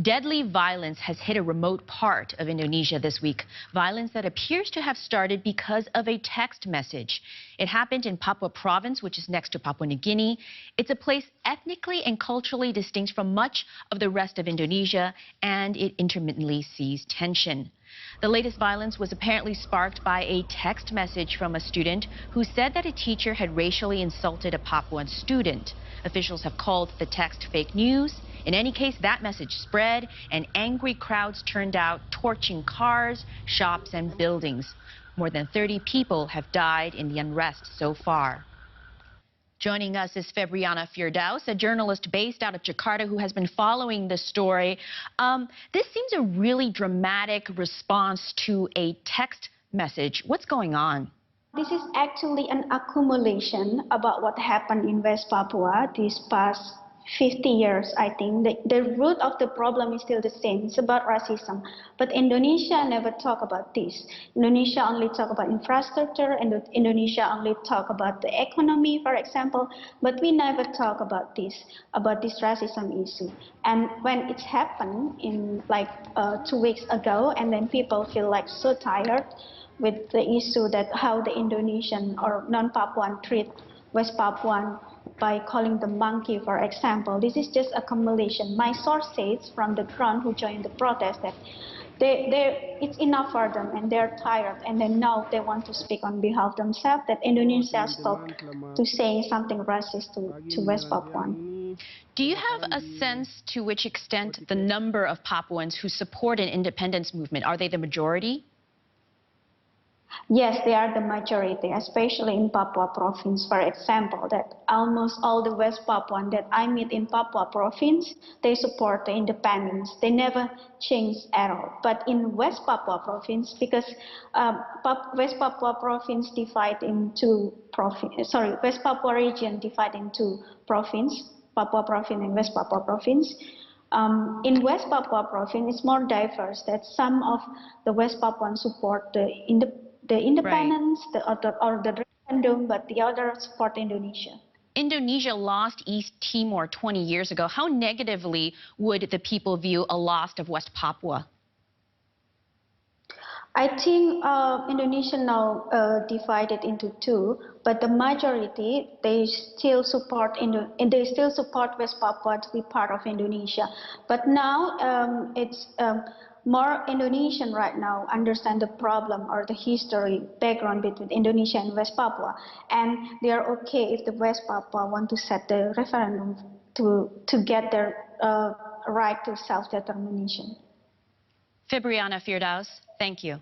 Deadly violence has hit a remote part of Indonesia this week. Violence that appears to have started because of a text message. It happened in Papua province, which is next to Papua New Guinea. It's a place ethnically and culturally distinct from much of the rest of Indonesia, and it intermittently sees tension. The latest violence was apparently sparked by a text message from a student who said that a teacher had racially insulted a Papuan student. Officials have called the text fake news. In any case, that message spread, and angry crowds turned out, torching cars, shops, and buildings. More than 30 people have died in the unrest so far. Joining us is Febriana Firdaus, a journalist based out of Jakarta who has been following this story. This seems a really dramatic response to a text message. What's going on? This is actually an accumulation about what happened in West Papua these past 50 years, I think. The root of the problem is still the same. It's about racism. But Indonesia never talk about this. Indonesia only talk about infrastructure, and Indonesia only talk about the economy, for example. But we never talk about this racism issue. And when it happened in like 2 weeks ago, and then people feel like so tired with the issue that how the Indonesian or non-Papuan treat West Papuan by calling the monkey, for example. This is just accumulation. My source says from the ground who joined the protest that it's enough for them and they're tired, and then now they want to speak on behalf of themselves, that Indonesia stop to saying something racist to West Papuan. Do you have a sense to which extent the number of Papuans who support an independence movement, are they the majority? Yes, they are the majority, especially in Papua province, for example, that almost all the West Papuan that I meet in Papua province, they support the independence. They never change at all. But in West Papua province, because West Papua province divide into West Papua region divide into province, Papua province and West Papua province. In West Papua province, it's more diverse, that some of the West Papuan support the independence, right, or the referendum, but the others support Indonesia. Indonesia lost East Timor 20 years ago. How negatively would the people view a loss of West Papua? I think Indonesia now divided into two, but the majority they still support West Papua to be part of Indonesia. But now it's more Indonesian right now understand the problem or the history background between Indonesia and West Papua, and they are okay if the West Papua want to set the referendum to get their right to self-determination. Febriana Firdaus, thank you.